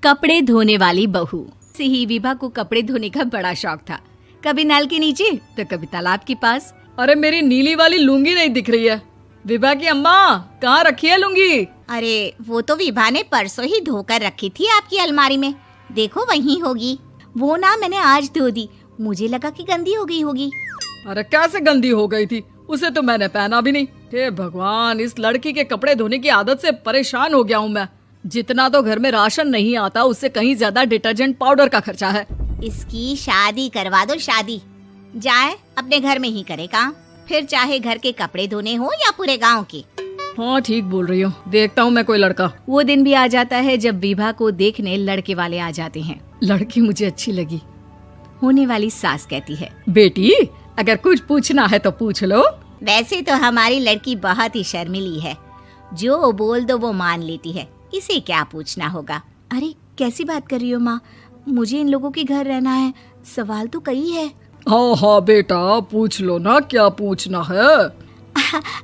कपड़े धोने वाली बहू। से ही विभा को कपड़े धोने का बड़ा शौक था। कभी नल के नीचे तो कभी तालाब के पास। अरे मेरी नीली वाली लुंगी नहीं दिख रही है। विभा की अम्मा, कहाँ रखी है लुंगी? अरे वो तो विभा ने परसों ही धोकर रखी थी आपकी अलमारी में, देखो वहीं होगी। वो ना मैंने आज धो दी, मुझे लगा कि गंदी हो गई होगी। अरे कैसे गंदी हो गई थी? उसे तो मैंने पहना भी नहीं। हे भगवान, इस लड़की के कपड़े धोने की आदत से परेशान हो गया हूँ मैं। जितना तो घर में राशन नहीं आता, उससे कहीं ज्यादा डिटर्जेंट पाउडर का खर्चा है। इसकी शादी करवा दो, शादी। जाए अपने घर में ही करे काम, फिर चाहे घर के कपड़े धोने हो या पूरे गांव के। हाँ ठीक बोल रही हूँ, देखता हूँ मैं कोई लड़का। वो दिन भी आ जाता है जब विभा को देखने लड़के वाले आ जाते हैं। लड़की मुझे अच्छी लगी। होने वाली सास कहती है, बेटी अगर कुछ पूछना है तो पूछ लो। वैसे तो हमारी लड़की बहुत ही शर्मीली है, जो बोल दो वो मान लेती है, इसे क्या पूछना होगा। अरे कैसी बात कर रही हो माँ, मुझे इन लोगों के घर रहना है, सवाल तो कई है। हाँ हाँ बेटा, पूछ लो ना, क्या पूछना है।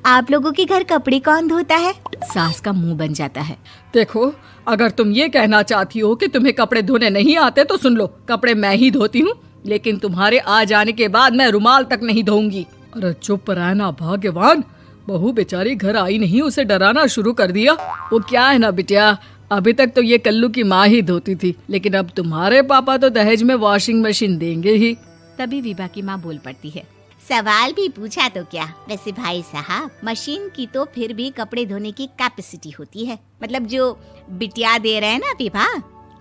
आप लोगों के घर कपड़े कौन धोता है? सास का मुंह बन जाता है। देखो, अगर तुम ये कहना चाहती हो कि तुम्हें कपड़े धोने नहीं आते तो सुन लो, कपड़े मैं ही धोती हूँ, लेकिन तुम्हारे आ जाने के बाद मैं रुमाल तक नहीं धोऊंगी। अरे चुप रहना भाग्यवान, बहू बेचारी घर आई नहीं, उसे डराना शुरू कर दिया। वो क्या है ना बिटिया, अभी तक तो ये कल्लू की माँ ही धोती थी, लेकिन अब तुम्हारे पापा तो दहेज में वॉशिंग मशीन देंगे ही। तभी विभा की माँ बोल पड़ती है, सवाल भी पूछा तो क्या। वैसे भाई साहब, मशीन की तो फिर भी कपड़े धोने की कैपेसिटी होती है। मतलब जो बिटिया दे रहे हैं ना विभा,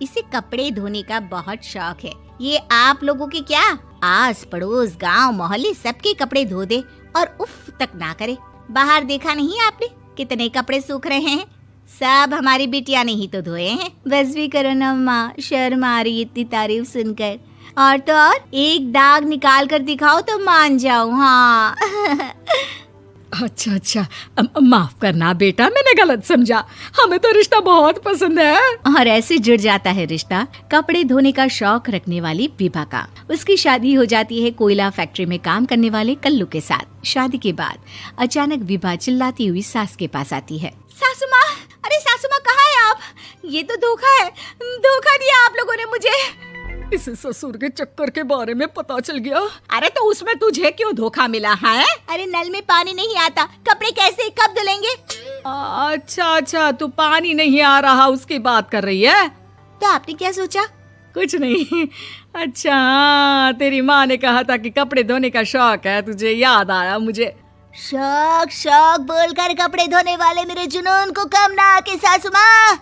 इसे कपड़े धोने का बहुत शौक है। ये आप लोगों के क्या, आस पड़ोस गांव मोहल्ले सबके कपड़े धो दे और उफ तक ना करे। बाहर देखा नहीं आपने कितने कपड़े सूख रहे हैं? सब हमारी बिटिया ने ही तो धोए हैं। बस भी करो ना माँ, शर्म आ रही इतनी तारीफ सुनकर। और तो और एक दाग निकाल कर दिखाओ तो मान जाऊं। हाँ अच्छा, माफ करना बेटा, मैंने गलत समझा। हमें तो रिश्ता बहुत पसंद है। और ऐसे जुड़ जाता है रिश्ता कपड़े धोने का शौक रखने वाली विभा का। उसकी शादी हो जाती है कोयला फैक्ट्री में काम करने वाले कल्लू के साथ। शादी के बाद अचानक विभा चिल्लाती हुई सास के पास आती है। सासू माँ, अरे सासू माँ कहाँ है आप? ये तो धोखा है, धोखा दिया आप लोगों ने मुझे। इसे ससुर के चक्कर के बारे में पता चल गया। अरे तो उसमें तुझे क्यों धोखा मिला है? अरे नल में पानी नहीं आता, कपड़े कैसे कब धुलेंगे? अच्छा, तू पानी नहीं आ रहा उसकी बात कर रही है। तो आपने क्या सोचा? कुछ नहीं। अच्छा, तेरी माँ ने कहा था कि कपड़े धोने का शौक है तुझे, याद आया मुझे। शौक बोलकर कपड़े धोने वाले मेरे जुनून को कम ना आके सासू माँ,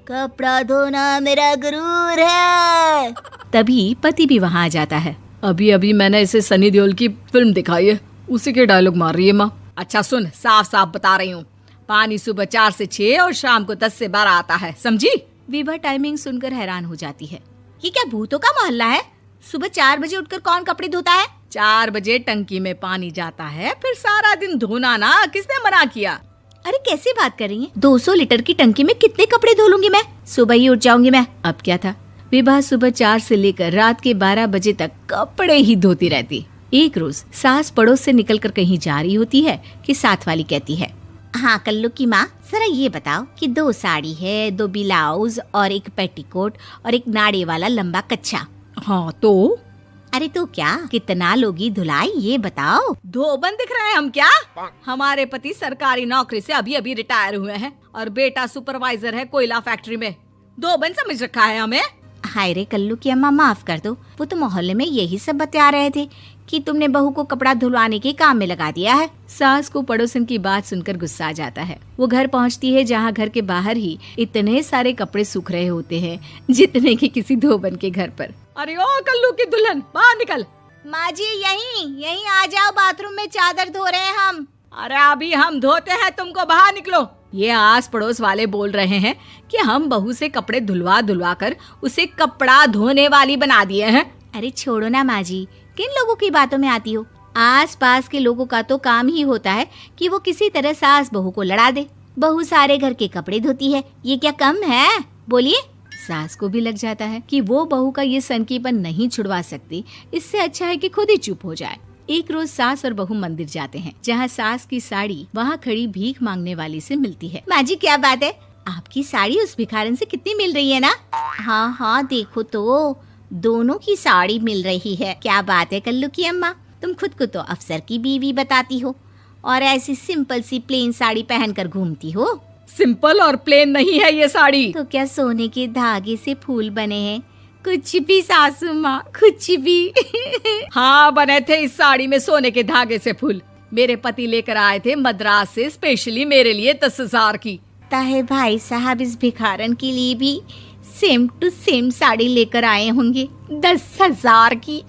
कपड़ा धोना मेरा गुरूर है। तभी पति भी वहाँ आ जाता है। अभी मैंने इसे सनी देओल की फिल्म दिखाई है, उसी के डायलॉग मार रही है माँ। अच्छा सुन, साफ साफ बता रही हूँ, पानी सुबह 4 से 6 और शाम को 10 से 12 आता है, समझी? विभा टाइमिंग सुनकर हैरान हो जाती है। ये क्या भूतों का मोहल्ला है? सुबह 4 बजे उठकर कौन कपड़े धोता है? 4 बजे टंकी में पानी जाता है, फिर सारा दिन धोना ना, किसने मना किया? अरे कैसी बात कर रही हैं? 200 लीटर की टंकी में कितने कपड़े धो लूंगी मैं? सुबह ही उठ जाऊंगी मैं। अब क्या था, विभा सुबह 4 से लेकर रात के 12 बजे तक कपड़े ही धोती रहती। एक रोज सास पड़ोस से निकलकर कहीं जा रही होती है कि साथ वाली कहती है, हाँ कल्लू की माँ, जरा ये बताओ कि 2 साड़ी है, 2 ब्लाउज और एक पेटीकोट और एक नाड़े वाला लंबा कच्छा। हाँ तो? अरे तो क्या, कितना लोगी धुलाई ये बताओ। धोबन दिख रहे हैं हम क्या? हमारे पति सरकारी नौकरी से अभी रिटायर हुए हैं और बेटा सुपरवाइजर है कोयला फैक्ट्री में। धोबन समझ रखा है हमें? हाय रे कल्लू की अम्मा, माफ कर दो, वो तो मोहल्ले में यही सब बता रहे थे कि तुमने बहू को कपड़ा धुलवाने के काम में लगा दिया है। सास को पड़ोसन की बात सुनकर गुस्सा आ जाता है। वो घर पहुंचती है जहां घर के बाहर ही इतने सारे कपड़े सूख रहे होते हैं जितने कि किसी धोबन के घर पर। अरे ओ कल्लू की दुल्हन, बाहर निकल। माँ जी यहीं आ जाओ, बाथरूम में चादर धो रहे हैं हम। अरे अभी हम धोते हैं, तुमको बाहर निकलो। ये आस पड़ोस वाले बोल रहे हैं कि हम बहू से कपड़े धुलवा कर उसे कपड़ा धोने वाली बना दिए हैं। अरे छोड़ो ना माँ जी, किन लोगों की बातों में आती हो? आस पास के लोगों का तो काम ही होता है कि वो किसी तरह सास बहू को लड़ा दे। बहू सारे घर के कपड़े धोती है, ये क्या कम है? बोलिए। सास को भी लग जाता है कि वो बहू का ये सनकीपन नहीं छुड़वा सकती, इससे अच्छा है कि खुद ही चुप हो जाए। एक रोज सास और बहू मंदिर जाते हैं, जहाँ सास की साड़ी वहाँ खड़ी भीख मांगने वाली से मिलती है। माँ जी क्या बात है, आपकी साड़ी उस भिखारन से कितनी मिल रही है ना? हाँ हाँ, देखो तो दोनों की साड़ी मिल रही है। क्या बात है कल्लू की अम्मा, तुम खुद को तो अफसर की बीवी बताती हो और ऐसी सिंपल सी प्लेन साड़ी पहनकर घूमती हो। सिंपल और प्लेन नहीं है ये साड़ी। तो क्या सोने के धागे से फूल बने हैं? कुछ भी सासू माँ, कुछ भी। हाँ, बने थे इस साड़ी में सोने के धागे से फूल। मेरे पति लेकर आए थे मद्रास से स्पेशली मेरे लिए 10,000 की। ताहे भाई साहब इस भिखारन के लिए भी सेम टू सेम साड़ी लेकर आए होंगे 10,000 की।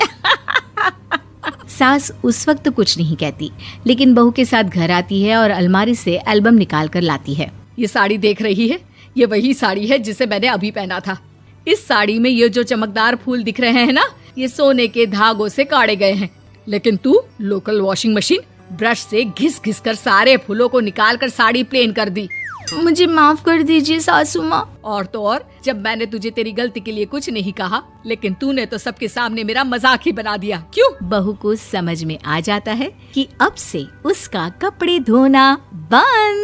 सास उस वक्त कुछ नहीं कहती, लेकिन बहू के साथ घर आती है और अलमारी से एल्बम निकाल कर लाती है। ये साड़ी देख रही है, ये वही साड़ी है जिसे मैंने अभी पहना था। इस साड़ी में ये जो चमकदार फूल दिख रहे हैं ना, ये सोने के धागों से काढ़े गए हैं। लेकिन तू लोकल वॉशिंग मशीन ब्रश से घिस घिस कर सारे फूलों को निकाल कर साड़ी प्लेन कर दी। मुझे माफ कर दीजिए सासू माँ। और तो और, जब मैंने तुझे तेरी गलती के लिए कुछ नहीं कहा, लेकिन तूने तो सबके सामने मेरा मजाक ही बना दिया। क्यों? बहू को समझ में आ जाता है कि अब से उसका कपड़े धोना बंद।